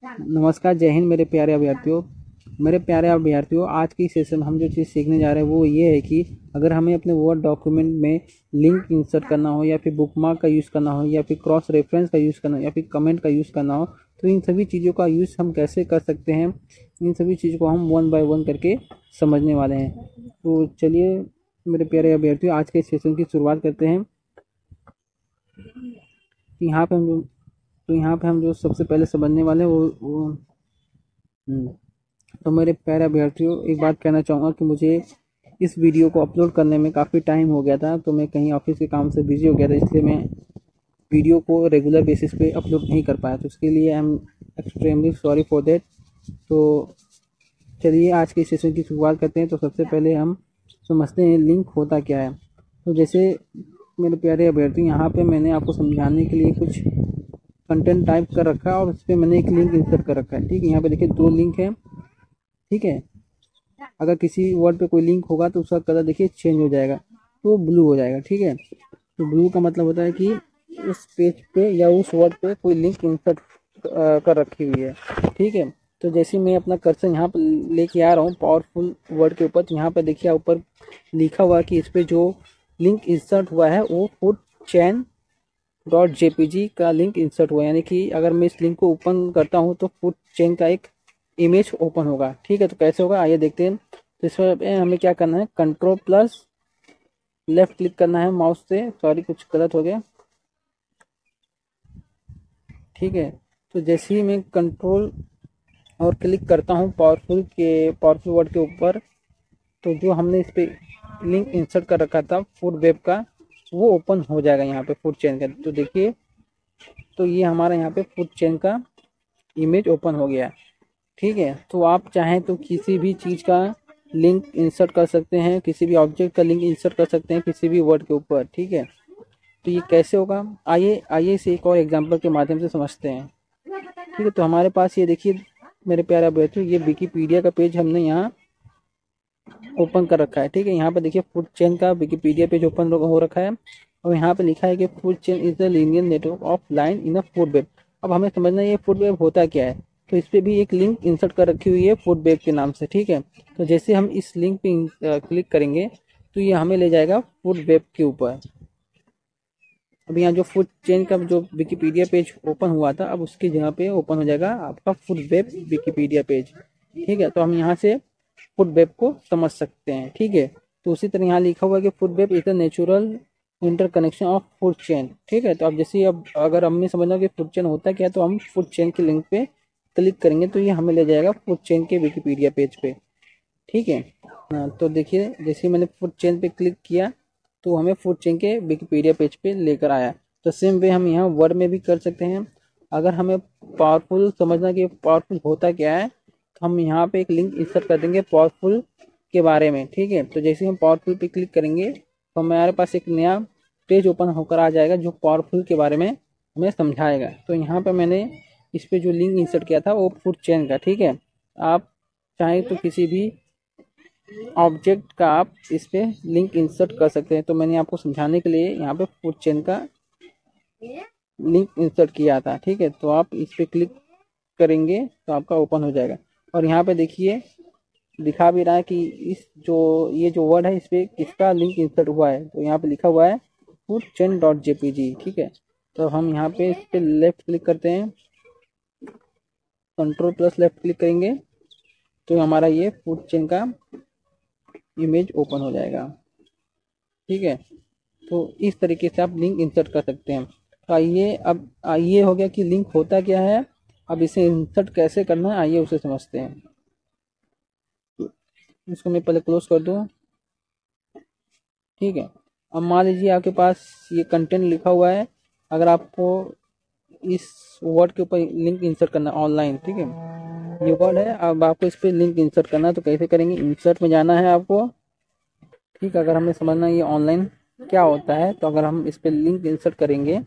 नमस्कार, जय हिंद मेरे प्यारे अभ्यर्थियों। आज की सेशन हम जो चीज़ सीखने जा रहे हैं वो ये है कि अगर हमें अपने वर्ड डॉक्यूमेंट में लिंक इंसर्ट करना हो या फिर बुकमार्क का यूज़ करना हो या फिर क्रॉस रेफरेंस का यूज़ करना हो या फिर कमेंट का यूज़ करना हो, तो इन सभी चीज़ों का यूज़ हम कैसे कर सकते हैं, इन सभी चीज़ों को हम वन बाय वन करके समझने वाले हैं। तो चलिए मेरे प्यारे अभ्यर्थियों, आज के सेशन की शुरुआत करते हैं। यहाँ पे हम तो यहाँ पे हम जो सबसे पहले समझने वाले हैं वो हम्म, तो मेरे प्यारे अभ्यर्थियों, एक बात कहना चाहूँगा कि मुझे इस वीडियो को अपलोड करने में काफ़ी टाइम हो गया था। तो मैं कहीं ऑफिस के काम से बिजी हो गया था, इसलिए मैं वीडियो को रेगुलर बेसिस पे अपलोड नहीं कर पाया। तो इसके लिए I am extremely sorry for that. तो चलिए आज के सेशन की शुरुआत करते हैं। तो सबसे पहले हम समझते हैं लिंक होता क्या है। तो जैसे मेरे प्यारे अभ्यर्थी, यहाँ पे मैंने आपको समझाने के लिए कुछ कंटेंट टाइप कर रखा है और उस पर मैंने एक लिंक इंसर्ट कर रखा है। ठीक है, यहाँ पे देखिए 2 लिंक है। ठीक है, अगर किसी वर्ड पे कोई लिंक होगा तो उसका कलर देखिए चेंज हो जाएगा, तो ब्लू हो जाएगा। ठीक है, तो ब्लू का मतलब होता है कि उस पेज पे या उस वर्ड पे कोई लिंक इंसर्ट कर रखी हुई है। ठीक है, तो जैसे मैं अपना कर्सर यहाँ पर लेके आ रहा हूँ पावरफुल वर्ड के ऊपर, तो यहाँ पर देखिए ऊपर लिखा हुआ है कि इस पे जो लिंक इंसर्ट हुआ है वो फुट चैन डॉट जेपीजी का लिंक इंसर्ट हुआ, यानी कि अगर मैं इस लिंक को ओपन करता हूँ तो फुट चेन का एक इमेज ओपन होगा। ठीक है, तो कैसे होगा आइए देखते हैं। तो इसमें हमें क्या करना है, कंट्रोल प्लस लेफ्ट क्लिक करना है माउस से। सॉरी, कुछ गलत हो गया। ठीक है, तो जैसे ही मैं कंट्रोल और क्लिक करता हूँ पावरफुल वर्ड के ऊपर, तो जो हमने इस पे लिंक इंसर्ट कर रखा था फूड वेब का, वो ओपन हो जाएगा यहाँ पे फूड चेन का। तो देखिए, तो ये हमारा यहाँ पे फूड चेन का इमेज ओपन हो गया। ठीक है, तो आप चाहें तो किसी भी चीज़ का लिंक इंसर्ट कर सकते हैं, किसी भी ऑब्जेक्ट का लिंक इंसर्ट कर सकते हैं किसी भी वर्ड के ऊपर। ठीक है, तो ये कैसे होगा, आइए आइए इसे एक और एग्जांपल के माध्यम से समझते हैं। ठीक है, तो हमारे पास ये देखिए मेरे प्यारे अभ्यर्थियों, ये विकीपीडिया का पेज हमने यहाँ ओपन कर रखा है। ठीक है, यहाँ पे देखिए फूड चेन का विकीपीडिया पेज ओपन हो रखा है और यहाँ पे लिखा है कि food chain is the linear network of line in a food web. अब हमें समझना है ये फूड वेब होता क्या है। तो इस पर भी एक लिंक इंसर्ट कर रखी हुई है फूड वेब के नाम से। ठीक है, तो जैसे हम इस लिंक पे क्लिक करेंगे तो ये हमें ले जाएगा फूड वेब के ऊपर। अब यहाँ जो फूड चेन का जो विकीपीडिया पेज ओपन हुआ था, अब उसकी जगह पे ओपन हो जाएगा आपका फूड वेब विकीपीडिया पेज। ठीक है, तो हम यहाँ से फूड वेब को समझ सकते हैं। ठीक है, तो उसी तरह यहाँ लिखा हुआ है कि food web is the natural interconnection of food chain. ठीक है, तो अब जैसे अब अगर हमें समझना कि फूड चेन होता क्या है, तो हम फूड चेन के लिंक पे क्लिक करेंगे तो ये हमें ले जाएगा फूड चेन के विकीपीडिया पेज पे। ठीक है, हाँ, तो देखिए जैसे ही मैंने फूड चेन पे क्लिक किया तो हमें फूड चेन के विकीपीडिया पेज पे लेकर आया। तो सेम वे हम यहाँ वर्ड में भी कर सकते हैं। अगर हमें पावरफुल समझना कि पावरफुल होता क्या है, तो हम यहाँ पे एक लिंक इंसर्ट कर देंगे पावरफुल के बारे में। ठीक है, तो जैसे हम पावरफुल पे क्लिक करेंगे तो हमारे पास एक नया पेज ओपन होकर आ जाएगा जो पावरफुल के बारे में हमें समझाएगा। तो यहाँ पे मैंने इस पे जो लिंक इंसर्ट किया था वो फूड चेन का। ठीक है, आप चाहें तो किसी भी ऑब्जेक्ट का आप इस पे लिंक इंसर्ट कर सकते हैं। तो मैंने आपको समझाने के लिए यहाँ पे फूड चेन का लिंक इंसर्ट किया था। ठीक है, तो आप इस पे क्लिक करेंगे तो आपका ओपन हो जाएगा और यहाँ पे देखिए दिखा भी रहा है कि इस जो ये जो वर्ड है इस पे किसका लिंक इंसर्ट हुआ है। तो यहाँ पे लिखा हुआ है फूड चेन डॉट जेपीजी। ठीक है, तो हम यहाँ पे इस पे लेफ्ट क्लिक करते हैं, कंट्रोल प्लस लेफ्ट क्लिक करेंगे तो हमारा ये फूड चेन का इमेज ओपन हो जाएगा। ठीक है, तो इस तरीके से आप लिंक इंसर्ट कर सकते हैं। तो आइए अब आइए हो गया कि लिंक होता क्या है, अब इसे इंसर्ट कैसे करना है आइए उसे समझते हैं। इसको मैं पहले क्लोज कर दूँ। ठीक है, अब मान लीजिए आपके पास ये कंटेंट लिखा हुआ है, अगर आपको इस वर्ड के ऊपर लिंक इंसर्ट करना ऑनलाइन। ठीक है, ये वर्ड है, अब आपको इस पर लिंक इंसर्ट करना है तो कैसे करेंगे, इंसर्ट में जाना है आपको। ठीक है, अगर हमें समझना है ये ऑनलाइन क्या होता है, तो अगर हम इस पर लिंक इंसर्ट करेंगे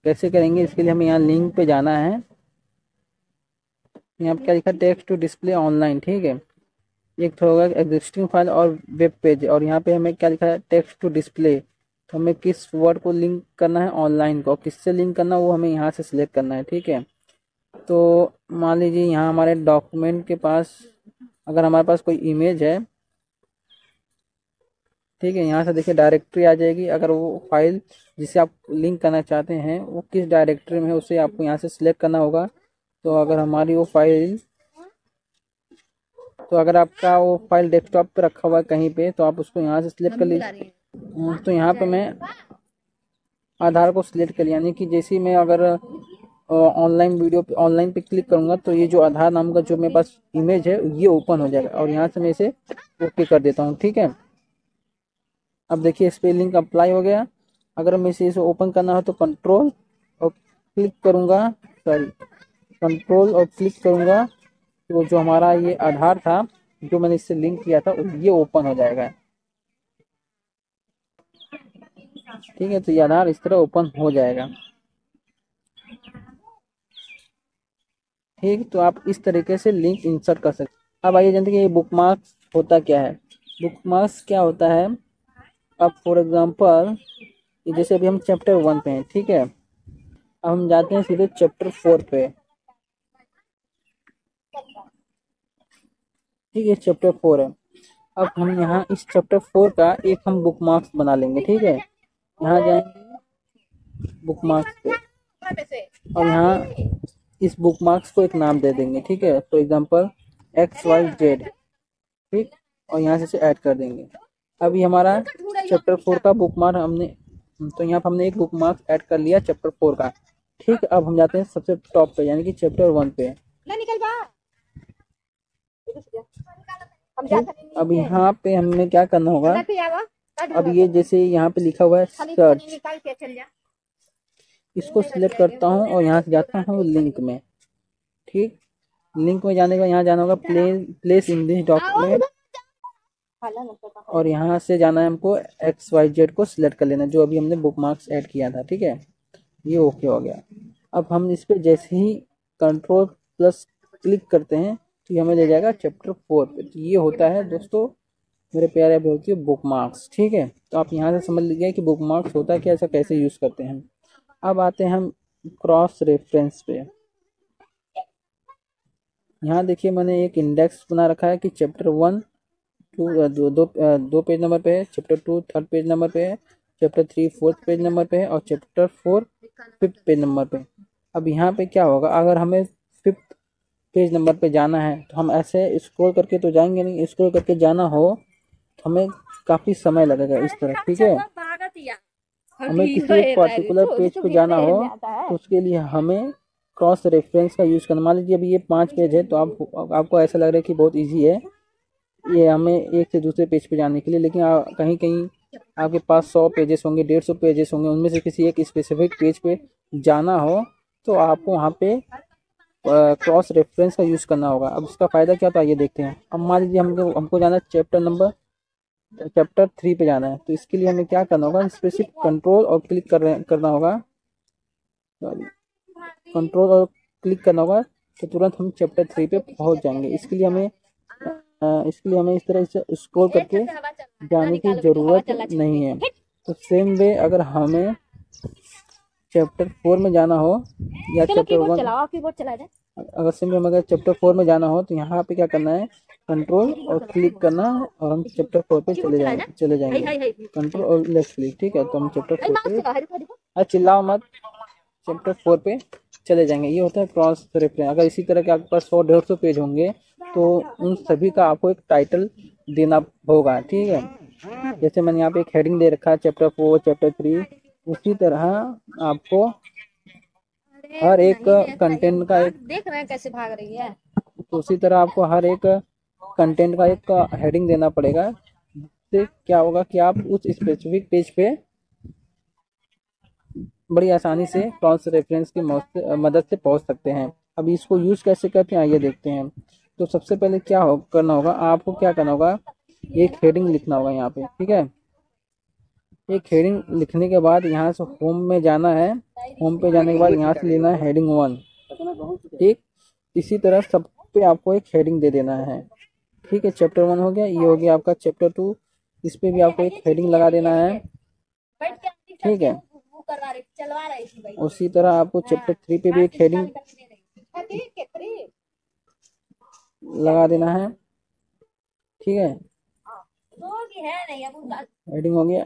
कैसे करेंगे, इसके लिए हमें यहाँ लिंक पे जाना है। यहाँ पे क्या लिखा है, टेक्स्ट टू डिस्प्ले ऑनलाइन। ठीक है, एक तो होगा एग्जिस्टिंग फाइल और वेब पेज, और यहाँ पे हमें क्या लिखा है, टेक्स्ट टू डिस्प्ले। तो हमें किस वर्ड को लिंक करना है, ऑनलाइन को, किससे लिंक करना है वो हमें यहाँ से सिलेक्ट करना है। ठीक है, तो मान लीजिए यहाँ हमारे डॉक्यूमेंट के पास अगर हमारे पास कोई इमेज है, ठीक है, यहाँ से देखिए डायरेक्टरी आ जाएगी। अगर वो फाइल जिसे आप लिंक करना चाहते हैं वो किस डायरेक्टरी में है उसे आपको यहाँ से सिलेक्ट करना होगा। तो अगर हमारी वो फाइल, तो अगर आपका वो फाइल डेस्कटॉप पे रखा हुआ है कहीं पे, तो आप उसको यहाँ से सिलेक्ट कर लीजिए। तो यहाँ पे मैं आधार को सिलेक्ट कर लिया, यानी कि जैसे ही मैं अगर ऑनलाइन वीडियो पे ऑनलाइन पे क्लिक करूंगा तो ये जो आधार नाम का जो मेरे पास इमेज है ये ओपन हो जाएगा, और यहाँ से मैं इसे ओके कर देता हूँ। ठीक है, अब देखिए इस पे लिंक अप्लाई हो गया। अगर मैं इसे ओपन करना हो तो कंट्रोल और क्लिक करूंगा, सॉरी कंट्रोल और क्लिक करूंगा, तो जो हमारा ये आधार था जो मैंने इससे लिंक किया था ये ओपन हो जाएगा। ठीक है, तो ये आधार इस तरह ओपन हो जाएगा। ठीक, तो आप इस तरीके से लिंक इंसर्ट कर सकते। अब आइए जानते हैं कि ये बुकमार्क्स होता क्या है। बुकमार्क्स क्या होता है, अब फॉर एग्जांपल जैसे अभी हम चैप्टर 1 पे हैं, ठीक है, अब हम जाते हैं सीधे चैप्टर 4 पे। ठीक है, चैप्टर 4 है। अब हम यहाँ इस चैप्टर 4 का एक हम बुकमार्क्स बना लेंगे। ठीक है, यहाँ जाएंगे बुकमार्क्स पे और यहाँ इस बुकमार्क्स को एक नाम दे देंगे। ठीक है, फॉर एग्जांपल XYZ। ठीक, और यहाँ से इसे ऐड कर देंगे। अभी हमारा चैप्टर 4 का बुकमार्क हमने, तो यहाँ पर हमने एक बुकमार्क ऐड कर लिया चैप्टर 4 का। ठीक, अब हम जाते हैं सबसे टॉप पे यानी कि चैप्टर 1 पे। अब यहाँ पे हमें क्या करना होगा, अब ये जैसे यहाँ पे लिखा हुआ है सर्च, इसको सिलेक्ट करता हूँ और यहाँ से जाता हूँ लिंक में। ठीक, लिंक में जाने का यहाँ जाना होगा प्लेस इन दिस डॉक्यूमेंट, और यहाँ से जाना है हमको XYZ को सिलेक्ट कर लेना जो अभी हमने बुकमार्क्स ऐड किया था। ठीक है, ये ओके हो गया। अब हम इस पे जैसे ही कंट्रोल प्लस क्लिक करते हैं तो ये हमें ले जाएगा चैप्टर 4 पे। तो ये होता है दोस्तों मेरे प्यारे अभ्यर्थियों बुकमार्क्स। ठीक है, तो आप यहाँ से समझ लीजिए कि बुकमार्क्स होता है क्या, ऐसा कैसे यूज़ करते हैं। अब आते हैं हम क्रॉस रेफरेंस पे। यहाँ देखिए मैंने एक इंडेक्स बना रखा है कि चैप्टर 1 दो पेज नंबर पे है, चैप्टर 2 3rd पेज नंबर पे है, चैप्टर 3 4th पेज नंबर पे है, और चैप्टर 4 5th पेज नंबर पे। अब यहाँ पे क्या होगा, अगर हमें 5th पेज नंबर पे जाना है तो हम ऐसे स्क्रॉल करके तो जाएंगे नहीं, स्क्रॉल करके जाना हो तो हमें काफ़ी समय लगेगा इस तरह। ठीक है, हमें किसी एक पर्टिकुलर पेज पे जाना हो तो उसके लिए हमें क्रॉस रेफरेंस का यूज़ करना। मान लीजिए अभी ये 5 पेज है तो आपको ऐसा लग रहा है कि बहुत ईजी है ये हमें एक से दूसरे पेज पे जाने के लिए, लेकिन कहीं कहीं आपके पास 100 पेजेस होंगे, 150 पेजेस होंगे, उनमें से किसी एक स्पेसिफिक पेज पे जाना हो तो आपको वहाँ पे क्रॉस रेफरेंस का यूज़ करना होगा। अब इसका फ़ायदा क्या होता है ये देखते हैं। अब मान लीजिए हमको जाना है चैप्टर 3 पे जाना है, तो इसके लिए हमें क्या करना होगा, इस पर सिर्फ कंट्रोल और क्लिक करना होगा, कंट्रोल और क्लिक करना होगा तो तुरंत हम चैप्टर 3 पे पहुँच जाएंगे। इसके लिए हमें इस तरह से स्क्रॉल करके जाने की ज़रूरत नहीं है। तो सेम वे अगर हमें चैप्टर 4 में जाना हो या चैप्टर 1, अगर सेम वे अगर चैप्टर 4 में जाना हो तो यहाँ पे क्या करना है, कंट्रोल और क्लिक करना और हम चैप्टर 4 पे चले जाएंगे कंट्रोल और लेफ्ट क्लिक। ठीक है, तो हम चैप्टर 4 पे, चिल्लाओ मत, चैप्टर 4 पे चले जाएंगे। ये होता है क्रॉस रेफरेंस। अगर इसी तरह के आपके पास 100-150 पेज होंगे तो उन सभी का आपको एक टाइटल देना होगा। ठीक है, जैसे मैंने यहाँ पे एक हेडिंग दे रखा है चैप्टर 4 चैप्टर 3, उसी तरह आपको हर एक कंटेंट का एक, देख रहे हैं कैसे भाग रही है, तो उसी तरह आपको हर एक कंटेंट का एक हेडिंग देना पड़ेगा। इससे क्या होगा कि आप उस स्पेसिफिक पेज पे बड़ी आसानी से क्रॉस रेफरेंस की मदद से पहुंच सकते हैं। अभी इसको यूज़ कैसे करते हैं आइए देखते हैं। तो सबसे पहले करना होगा, आपको क्या करना होगा, एक हेडिंग लिखना होगा यहाँ पे। ठीक है, एक हेडिंग लिखने के बाद यहाँ से होम में जाना है, होम पे जाने के बाद यहाँ से लेना है हेडिंग 1। ठीक, इसी तरह सब पे आपको एक हेडिंग दे देना है। ठीक है, चैप्टर 1 हो गया, ये हो गया आपका चैप्टर 2, इस पे भी आपको एक हेडिंग लगा देना है। ठीक है, उसी तरह आपको चैप्टर 3 पे भी एक हेडिंग लगा देना है। ठीक है, हेडिंग हो गया।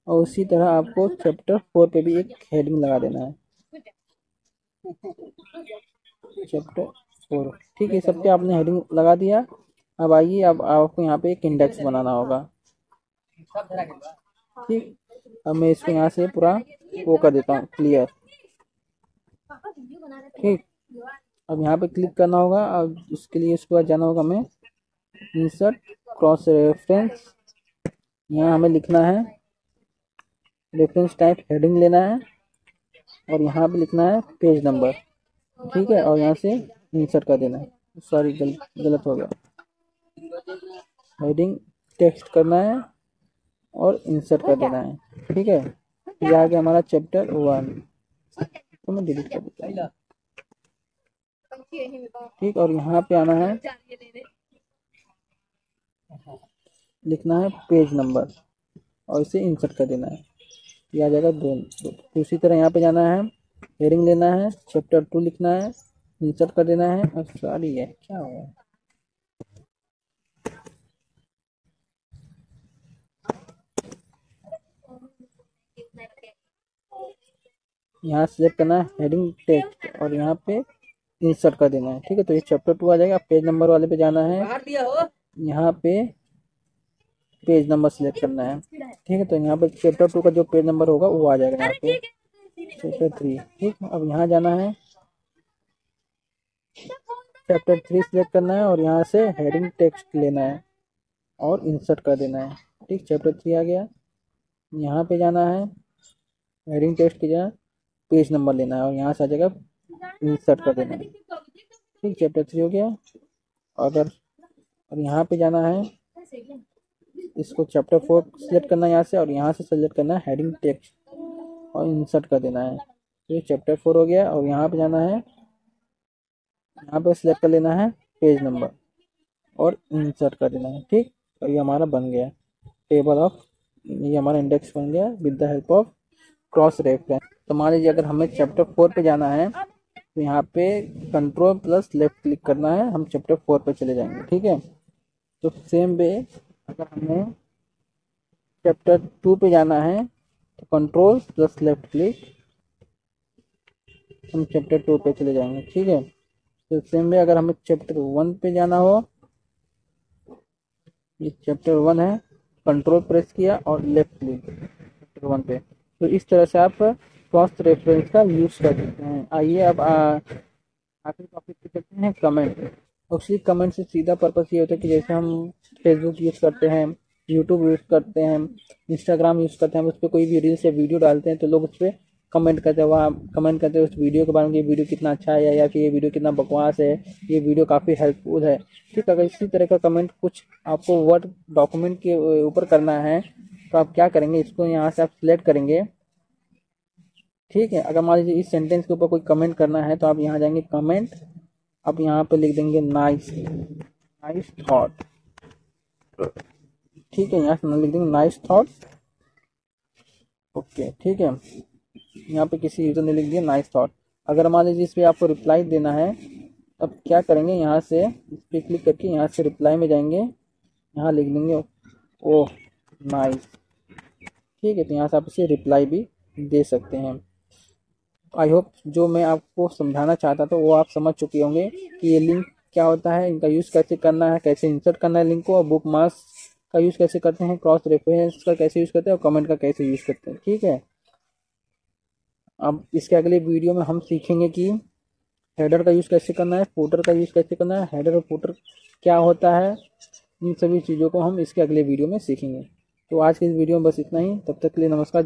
और उसी तरह आपको चैप्टर 4 पे भी एक हेडिंग लगा देना है, चैप्टर 4। ठीक है, सब पे आपने हेडिंग लगा दिया। अब आइए, अब आपको यहाँ पे एक इंडेक्स बनाना होगा। ठीक, अब मैं इसको यहाँ से पूरा वो कर देता हूँ, क्लियर। ठीक, अब यहाँ पे क्लिक करना होगा। अब इसके लिए इसके बाद जाना होगा हमें इंसर्ट क्रॉस रेफरेंस। यहाँ हमें लिखना है रेफरेंस टाइप, हेडिंग लेना है और यहाँ पे लिखना है पेज नंबर। ठीक है, और यहाँ से इंसर्ट कर देना है। सॉरी, गलत हो गया। हेडिंग टेक्स्ट करना है और इंसर्ट कर देना है। ठीक है, ये आ गया हमारा चैप्टर 1। तो मैं डिलीट कर देता हूँ। ठीक, और यहाँ पे आना है, लिखना है पेज नंबर और इसे इंसर्ट कर देना है। ये आ जाएगा 2। तो उसी तरह यहाँ पे जाना है, हेडिंग लेना है, चैप्टर 2 लिखना है, इंसर्ट कर देना है। और सॉरी है, क्या हुआ? यहाँ सेलेक्ट करना है हेडिंग टेक्स्ट और यहाँ पे इंसर्ट कर देना है। ठीक है, तो ये चैप्टर 2 आ जाएगा। पेज नंबर वाले पे जाना है, यहाँ पे पेज नंबर सेलेक्ट करना है। ठीक है, तो यहाँ पे चैप्टर 2 का जो पेज नंबर होगा वो आ जाएगा यहाँ पे, चैप्टर 3। ठीक, अब यहाँ जाना है, चैप्टर 3 सेलेक्ट करना है और यहाँ से हेडिंग टेक्स्ट लेना है और इंसर्ट कर देना है। ठीक, चैप्टर 3 आ गया। यहाँ पे जाना है, हेडिंग टेक्स्ट की जगह पेज नंबर लेना है और यहाँ से आ जाएगा इंसर्ट कर देना है। ठीक, चैप्टर 3 हो गया। अगर और यहाँ पे जाना है, इसको चैप्टर 4 सेलेक्ट करना है यहाँ से और यहाँ से सेलेक्ट करना है हेडिंग टेक्स्ट और इंसर्ट कर देना है। तो ये चैप्टर 4 हो गया। और यहाँ पे जाना है, यहाँ पे सेलेक्ट कर लेना है पेज नंबर और इंसर्ट कर देना है। ठीक, और ये हमारा बन गया टेबल ऑफ, ये हमारा इंडेक्स बन गया with the help of cross reference. तो मान लीजिए अगर हमें चैप्टर 4 पे जाना है तो यहाँ पे कंट्रोल प्लस लेफ्ट क्लिक करना है, हम चैप्टर 4 पे चले जाएंगे। ठीक है, तो सेम वे अगर हमें चैप्टर 2 पे जाना है तो कंट्रोल प्लस लेफ्ट क्लिक, हम चैप्टर 2 पे चले जाएंगे। ठीक है, तो सेम वे अगर हमें चैप्टर 1 पे जाना हो, ये चैप्टर 1 है, कंट्रोल प्रेस किया और लेफ्ट क्लिक चैप्टर 1 पे। तो इस तरह से आप क्रॉस रेफरेंस का यूज कर सकते हैं। आइए अब आखिरी टॉपिक पे चलते हैं, कमेंट। एक्चुअली कमेंट से सीधा पर्पस ये होता है कि जैसे हम फेसबुक यूज़ करते हैं, यूट्यूब यूज़ करते हैं, इंस्टाग्राम यूज़ करते हैं, हम उस पर कोई भी रील्स या वीडियो डालते हैं तो लोग उस पर कमेंट करते हैं, वहाँ कमेंट करते हैं उस वीडियो के बारे में, ये वीडियो कितना अच्छा है या फिर ये वीडियो कितना बकवास है, ये वीडियो काफ़ी हेल्पफुल है। ठीक, अगर इसी तरह का कमेंट कुछ आपको वर्ड डॉक्यूमेंट के ऊपर करना है तो आप क्या करेंगे, इसको यहाँ से आप सिलेक्ट करेंगे। ठीक है, अगर मान लीजिए इस सेंटेंस के ऊपर कोई कमेंट करना है तो आप यहाँ जाएंगे कमेंट, आप यहाँ पे लिख देंगे नाइस, नाइस थॉट। ठीक है, यहाँ से लिख देंगे नाइस थॉट। ओके, ठीक है, यहाँ पे किसी यूजर ने लिख दिया नाइस थॉट। अगर मान लीजिए इस पर आपको रिप्लाई देना है, अब क्या करेंगे, यहाँ से इस पर क्लिक करके यहाँ से रिप्लाई में जाएंगे, यहाँ लिख देंगे ओह नाइस। ठीक है, तो यहाँ से आप इसे रिप्लाई भी दे सकते हैं। आई होप जो मैं आपको समझाना चाहता था वो आप समझ चुके होंगे कि ये लिंक क्या होता है, इनका यूज़ कैसे करना है, कैसे इंसर्ट करना है लिंक को, और बुक मार्क्स का यूज़ कैसे करते हैं, क्रॉस रेफरेंस का कैसे यूज़ करते हैं और कमेंट का कैसे यूज़ करते हैं। ठीक है, अब इसके अगले वीडियो में हम सीखेंगे कि हेडर का यूज़ कैसे करना है, फुटर का यूज़ कैसे करना है, हेडर और फुटर क्या होता है, इन सभी चीज़ों को हम इसके अगले वीडियो में सीखेंगे। तो आज की इस वीडियो में बस इतना ही, तब तक के लिए नमस्कार।